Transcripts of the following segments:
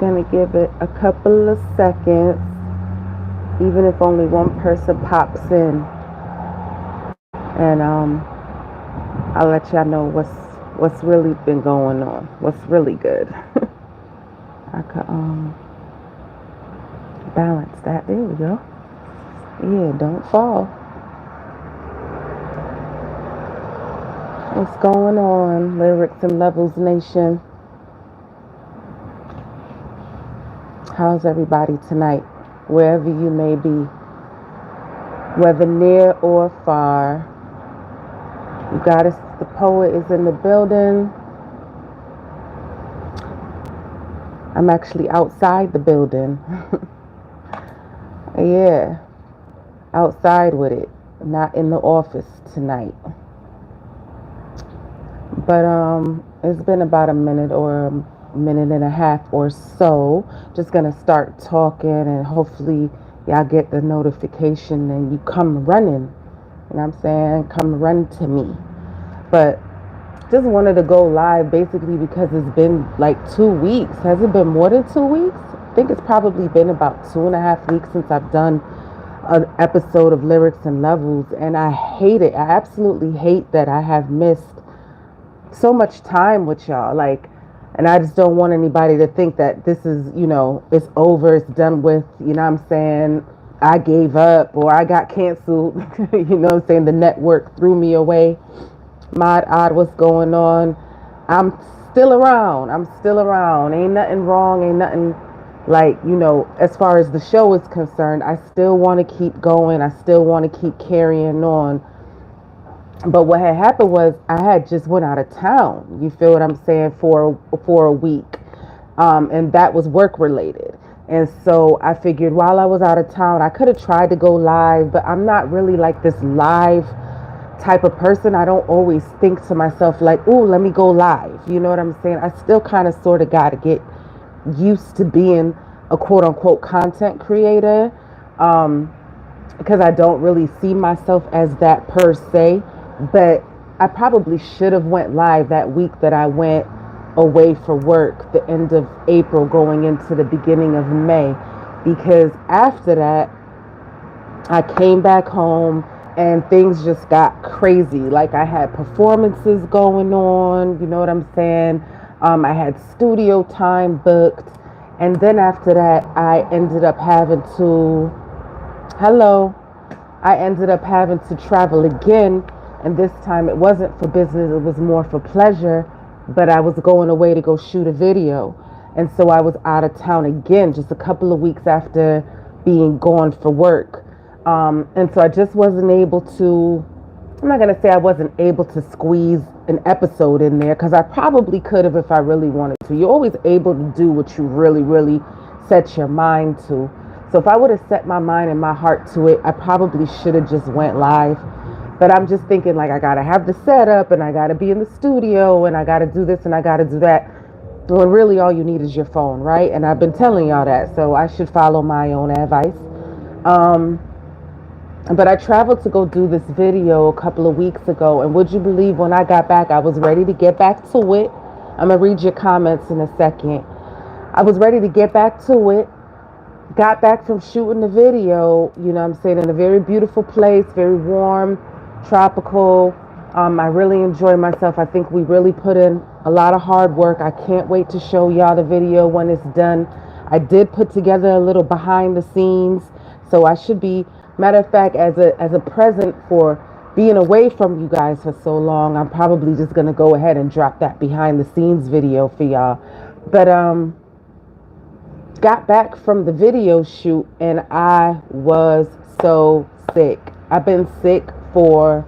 Gonna give it a couple of seconds, even if only one person pops in, and I'll let y'all know what's really been going on, what's really good. I could balance that. There we go. Yeah, don't fall. What's going on, Lyrics and Levels Nation? How's everybody tonight, wherever you may be, whether near or far? UGoddess the poet is in the building. I'm actually outside the building. Yeah, outside with it, not in the office tonight. But it's been about a minute or a minute and a half or so. Just gonna start talking, and hopefully y'all get the notification and you come running. You know what I'm saying? Come run to me. But just wanted to go live basically because it's been like 2 weeks. Has it been more than 2 weeks? I think it's probably been about 2.5 weeks since I've done an episode of Lyrics and Levels, and I hate it. I absolutely hate that I have missed so much time with y'all. And I just don't want anybody to think that this is, it's over, it's done with, you know what I'm saying? I gave up or I got canceled. You know what I'm saying? The network threw me away. Mod Odd, what's going on? I'm still around. Ain't nothing wrong. Ain't nothing as far as the show is concerned. I still want to keep going. I still want to keep carrying on. But what had happened was I had just went out of town. You feel what I'm saying? For a week. And that was work related. And so I figured while I was out of town, I could have tried to go live, but I'm not really like this live type of person. I don't always think to myself like, "Ooh, let me go live." You know what I'm saying? I still kind of sort of got to get used to being a quote unquote content creator, because I don't really see myself as that per se. But I probably should have went live that week that I went away for work, the end of April going into the beginning of May, because after that I came back home and things just got crazy. Like I had performances going on, you know what I'm saying? I had studio time booked, and then after that I ended up having to travel again. And this time it wasn't for business, it was more for pleasure, but I was going away to go shoot a video. And so I was out of town again, just a couple of weeks after being gone for work. And so I just wasn't able to, I'm not going to say I wasn't able to squeeze an episode in there, because I probably could have if I really wanted to. You're always able to do what you really, really set your mind to. So if I would have set my mind and my heart to it, I probably should have just went live. But I'm just thinking like I got to have the setup and I got to be in the studio and I got to do this and I got to do that. When really all you need is your phone, right? And I've been telling y'all that, so I should follow my own advice. But I traveled to go do this video a couple of weeks ago, and would you believe when I got back, I was ready to get back to it. I'm going to read your comments in a second. I was ready to get back to it. Got back from shooting the video, you know what I'm saying, in a very beautiful place, very warm, tropical. I really enjoy myself. I think we really put in a lot of hard work. I can't wait to show y'all the video when it's done. I did put together a little behind the scenes, so I should be, matter of fact, as a present for being away from you guys for so long, I'm probably just gonna go ahead and drop that behind the scenes video for y'all. But got back from the video shoot and I was so sick. I've been sick for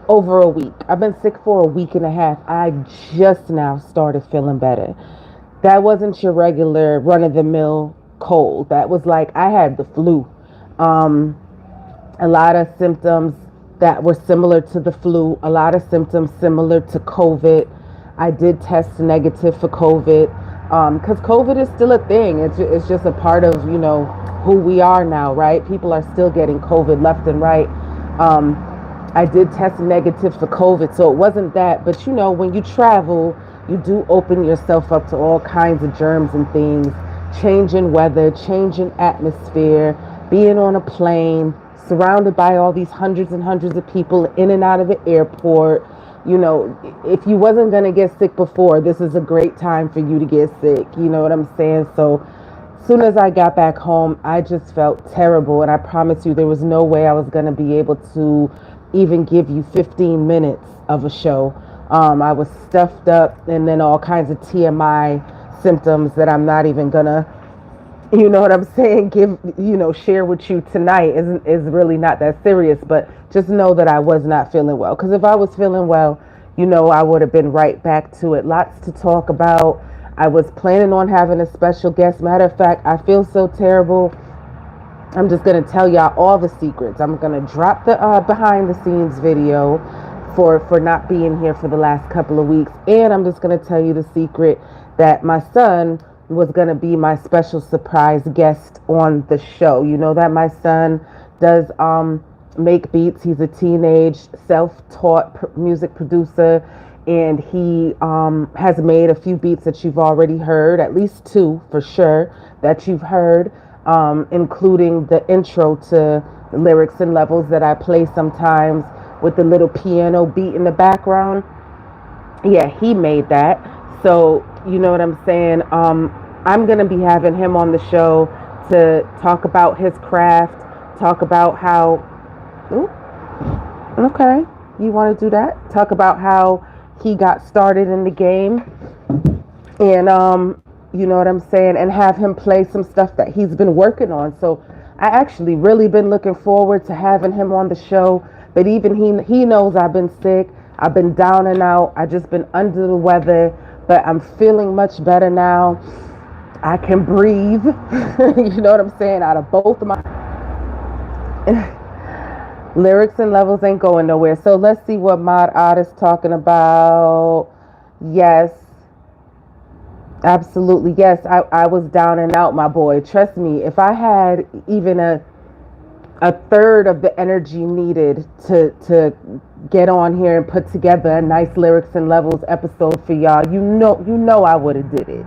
over a week. I've been sick for a week and a half. I just now started feeling better. That wasn't your regular run-of-the-mill cold. That was like I had the flu. A lot of symptoms that were similar to the flu. A lot of symptoms similar to COVID. I did test negative for COVID, because COVID is still a thing. It's just a part of, who we are now, right? People are still getting COVID left and right. I did test negative for COVID, so it wasn't that. But when you travel, you do open yourself up to all kinds of germs and things changing weather, changing atmosphere, being on a plane, surrounded by all these hundreds and hundreds of people in and out of the airport. You know, if you wasn't going to get sick before, this is a great time for you to get sick. You know what I'm saying? So as soon as I got back home, I just felt terrible. And I promise you, there was no way I was going to be able to even give you 15 minutes of a show. I was stuffed up, and then all kinds of TMI symptoms that I'm not even gonna, you know what I'm saying, share with you tonight is really not that serious. But just know that I was not feeling well, because if I was feeling well, I would have been right back to it. Lots to talk about. I was planning on having a special guest. Matter of fact, I feel so terrible. I'm just going to tell y'all all the secrets. I'm going to drop the behind the scenes video for not being here for the last couple of weeks. And I'm just going to tell you the secret that my son was going to be my special surprise guest on the show. You know that my son does make beats. He's a teenage self-taught music producer, and he has made a few beats that you've already heard, at least two for sure that you've heard, including the intro to Lyrics and Levels that I play sometimes with the little piano beat in the background. Yeah, he made that. So, you know what I'm saying? I'm going to be having him on the show to talk about his craft, talk about how, ooh, okay, you want to do that? Talk about how he got started in the game, and you know what I'm saying, and have him play some stuff that he's been working on. So I actually really been looking forward to having him on the show. But even he knows I've been sick. I've been down and out. I just been under the weather, but I'm feeling much better now. I can breathe. You know what I'm saying? Out of both of my Lyrics and Levels ain't going nowhere. So let's see what Mod Odd is talking about. Yes. Absolutely. Yes, I was down and out, my boy. Trust me, if I had even a third of the energy needed to get on here and put together a nice Lyrics and Levels episode for y'all, you know I would have did it.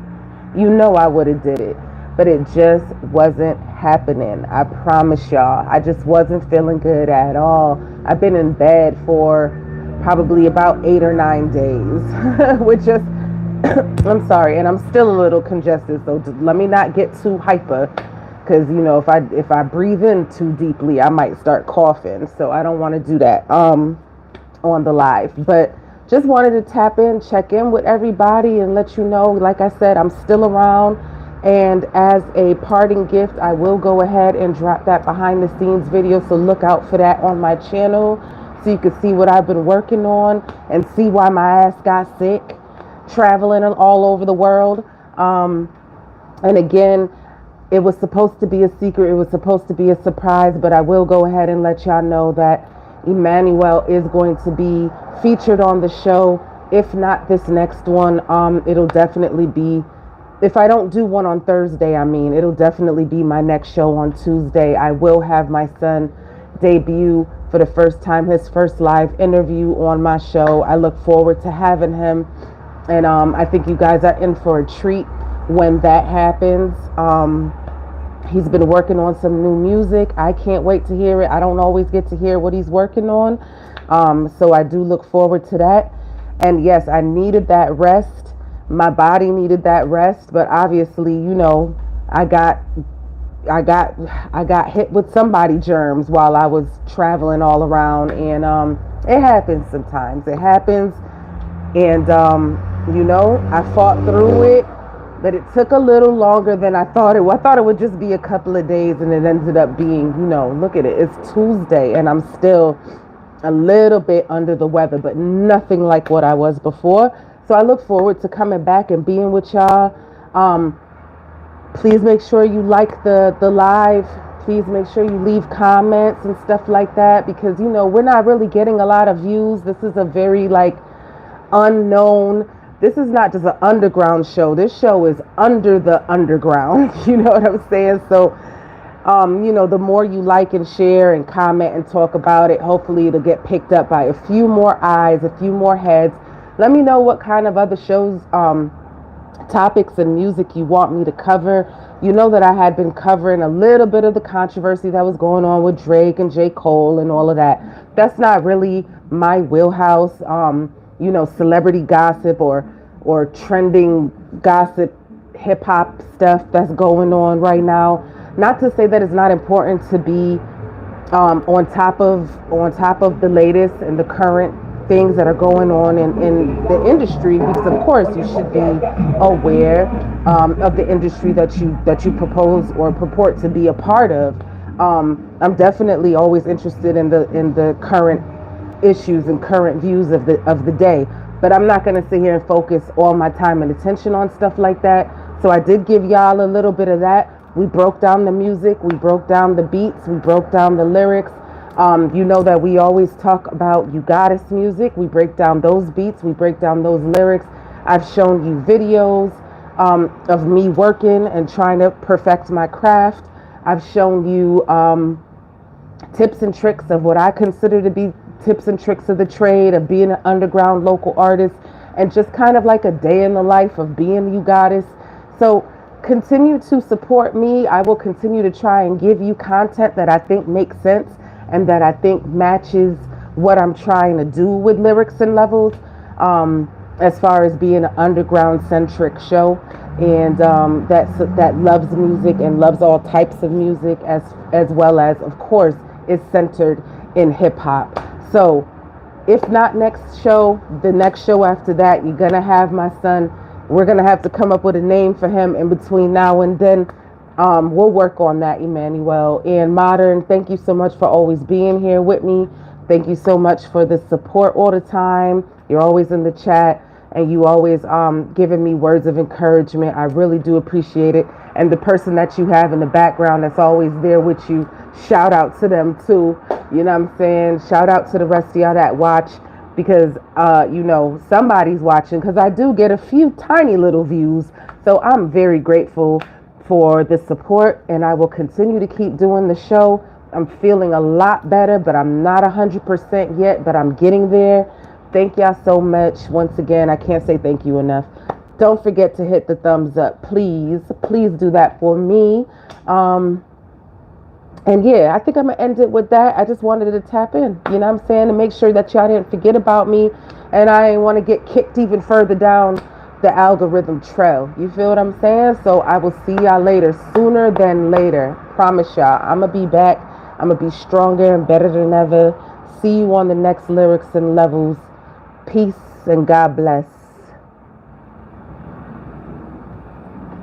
You know I would have did it. But it just wasn't happening. I promise y'all. I just wasn't feeling good at all. I've been in bed for probably about 8 or 9 days, which just I'm sorry, and I'm still a little congested, so let me not get too hyper, because if I breathe in too deeply, I might start coughing. So I don't want to do that on the live. But just wanted to tap in, check in with everybody, and let you know, like I said, I'm still around. And as a parting gift, I will go ahead and drop that behind the scenes video, so look out for that on my channel, so you can see what I've been working on and see why my ass got sick traveling all over the world. And again, it was supposed to be a secret. It was supposed to be a surprise, but I will go ahead and let y'all know that Emmanuel is going to be featured on the show. If not this next one, it'll definitely be, if I don't do one on Thursday, it'll definitely be my next show on Tuesday. I will have my son debut for the first time, his first live interview on my show. I look forward to having him. And I think you guys are in for a treat when that happens. He's been working on some new music. I can't wait to hear it. I don't always get to hear what he's working on. So I do look forward to that. And yes, I needed that rest. My body needed that rest. But obviously, I got hit with somebody germs while I was traveling all around. And it happens sometimes. It happens. And I fought through it, but it took a little longer than I thought it would. I thought it would just be a couple of days, and it ended up being, look at it. It's Tuesday, and I'm still a little bit under the weather, but nothing like what I was before. So I look forward to coming back and being with y'all. Please make sure you like the live. Please make sure you leave comments and stuff like that, because, we're not really getting a lot of views. This is a very, unknown. This is not just an underground show. This show is under the underground. You know what I'm saying? So, the more you like and share and comment and talk about it, hopefully it'll get picked up by a few more eyes, a few more heads. Let me know what kind of other shows topics and music you want me to cover. You know that I had been covering a little bit of the controversy that was going on with Drake and J. Cole and all of that. That's not really my wheelhouse. Celebrity gossip or trending gossip, hip hop stuff that's going on right now. Not to say that it's not important to be on top of the latest and the current things that are going on in the industry, because of course you should be aware of the industry that you propose or purport to be a part of. I'm definitely always interested in the current issues and current views of the day, but I'm not going to sit here and focus all my time and attention on stuff like that. So I did give y'all a little bit of that. We broke down the music, we broke down the beats, we broke down the lyrics. You know that we always talk about UGoddess music. We break down those beats, we break down those lyrics. I've shown you videos of me working and trying to perfect my craft. I've shown you tips and tricks of what I consider to be tips and tricks of the trade of being an underground local artist, and just kind of like a day in the life of being UGoddess. So continue to support me. I will continue to try and give you content that I think makes sense and that I think matches what I'm trying to do with lyrics and levels, as far as being an underground centric show, and that loves music and loves all types of music, as well as, of course, is centered in hip hop. So if not next show, the next show after that, you're gonna have my son. We're going to have to come up with a name for him in between now and then. We'll work on that, Emmanuel. And Modern, thank you so much for always being here with me. Thank you so much for the support all the time. You're always in the chat, and you always giving me words of encouragement. I really do appreciate it. And the person that you have in the background that's always there with you, shout out to them too. You know what I'm saying? Shout out to the rest of y'all that watch, because somebody's watching, because I do get a few tiny little views. So I'm very grateful for the support, and I will continue to keep doing the show. I'm feeling a lot better, but I'm not 100% yet, but I'm getting there. Thank y'all so much. Once again, I can't say thank you enough. Don't forget to hit the thumbs up, please. Please do that for me. And yeah, I think I'm going to end it with that. I just wanted to tap in, you know what I'm saying, to make sure that y'all didn't forget about me, and I didn't want to get kicked even further down the algorithm trail. You feel what I'm saying? So I will see y'all later, sooner than later. Promise y'all, I'm going to be back. I'm going to be stronger and better than ever. See you on the next Lyrics and Levels. Peace and God bless.